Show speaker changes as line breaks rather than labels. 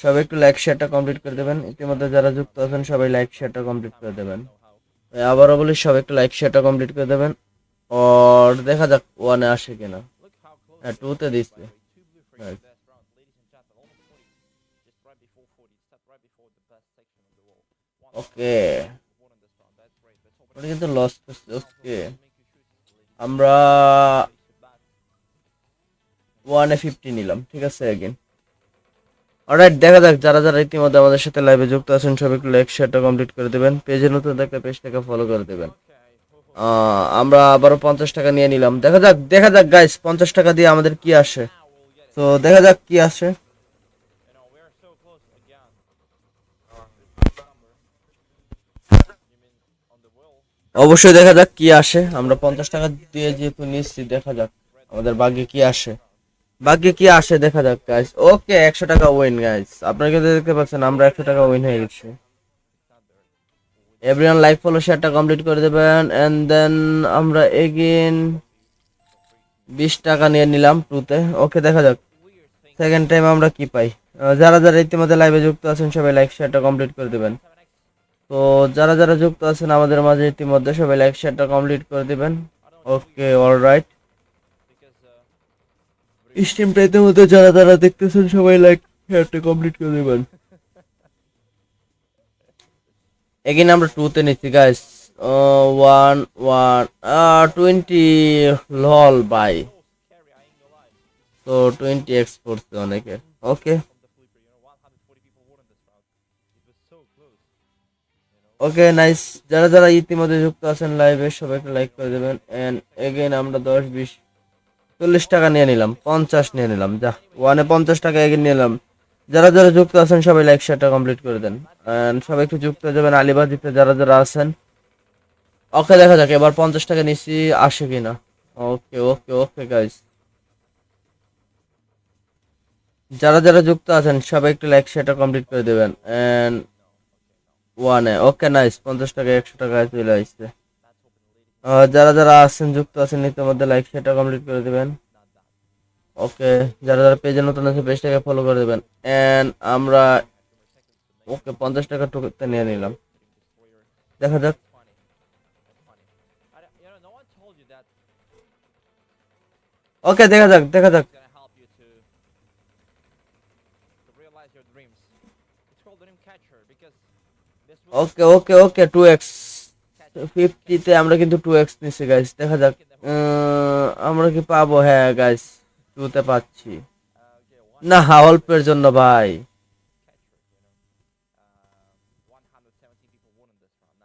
সবাই একটু লাইক শেয়ারটা কমপ্লিট করে দেবেন। ইতিমধ্যে যারা যুক্ত আছেন সবাই লাইক শেয়ারটা কমপ্লিট করে দেবেন। আবারও বলি সবাই একটু লাইক শেয়ারটা কমপ্লিট করে দেবেন। আর দেখা যাক ওয়ানে আসে কিনা। হ্যাঁ, টুতে দিচ্ছে। ওকে, ওটা কিন্তু লস করছে। ওকে, আমরা 150 নিলাম, ঠিক আছে। এগেন অলরাইট, দেখা যাক যারা যারা ইতিমধ্যে আমাদের সাথে লাইভে যুক্ত আছেন সবাই একটু লাইক শেয়ারটা কমপ্লিট করে দেবেন। পেজে নতুন দেখলে পেজটাকে ফলো করে দেবেন। আমরা আবারও 50 টাকা নিয়ে নিলাম। দেখা যাক গাইস, 50 টাকা দিয়ে আমাদের কি আসে। তো দেখা যাক কি আসে। অবশ্যই দেখা যাক কি আসে। আমরা 50 টাকা দিয়ে যেহেতু নিচ্ছি, দেখা যাক আমাদের ভাগ্যে কি আসে। ভাগ্যে কি আসে দেখা যাক গাইস। ওকে, 100 টাকা উইন গাইস। আপনারা কিন্তু দেখতে পাচ্ছেন আমরা 100 টাকা উইন হয়ে গেছি। এভরিওয়ান লাইক ফলো শেয়ারটা কমপ্লিট করে দেবেন। এন্ড দেন আমরা এগেইন 20 টাকা নিয়ে নিলাম টুতে। ওকে, দেখা যাক সেকেন্ড টাইম আমরা কি পাই। যারা যারা ইতিমধ্যে লাইভে যুক্ত আছেন সবাই লাইক শেয়ারটা কমপ্লিট করে দেবেন। তো যারা যারা যুক্ত আছেন আমাদের মাঝে ইতিমধ্যে সবাই লাইক শেয়ারটা কমপ্লিট করে দিবেন। ওকে, অলরাইট। স্ট্রিমটা ইতিমধ্যে যারা যারা দেখতেছেন সবাই লাইক শেয়ারটা কমপ্লিট করে দিবেন। এগেইন আমরা টুতে নিচ্ছি গাইস। 20 লল বাই। তো 20 পড়ছে অনেকে। ওকে ওকে, নাইস। যারা যারা ইতিমধ্যে যুক্ত আছেন লাইভে সবাই একটু লাইক করে দেবেন। এন্ড এগেইন আমরা 10 20 40 টাকা নিয়ে নিলাম, 50 নিয়ে নিলাম। যা, ওয়ানে 50 টাকা এগিয়ে নিলাম। যারা যারা যুক্ত আছেন সবাই লাইক শেয়ারটা কমপ্লিট করে দেন। এন্ড সবাই একটু যুক্ত হয়ে যাবেন আলিবাজিতে যারা যারা আছেন। ওকে, দেখা যাক এবার 50 টাকা নিচ্ছি আসে কিনা। ওকে ওকে ওকে গাইস, যারা যারা যুক্ত আছেন সবাই একটু লাইক শেয়ারটা কমপ্লিট করে দেবেন। এন্ড ওয়ানে ওকে, নাইস। 50 টাকা 100 টাকায় চলে আসছে। যারা যারা আছেন যুক্ত আছেন ইতিমধ্যে লাইক শেয়ারটা কমপ্লিট করে দেবেন। ওকে, যারা যারা পেজে নতুন আছে পেজটাকে ফলো করে দেবেন। এন্ড আমরা ওকে 50 টাকা টুকুতে নিয়ে নিলাম। দেখা যাক। ওকে, দেখা যাক দেখা যাক। ওকে ওকে ওকে, 2x 50-তে আমরা কিন্তু 2x নিচ্ছি গাইস। দেখা যাক আমরা কি পাবো। হ্যাঁ গাইস, টুতে পাচ্ছি না। অল্পের জন্য ভাই।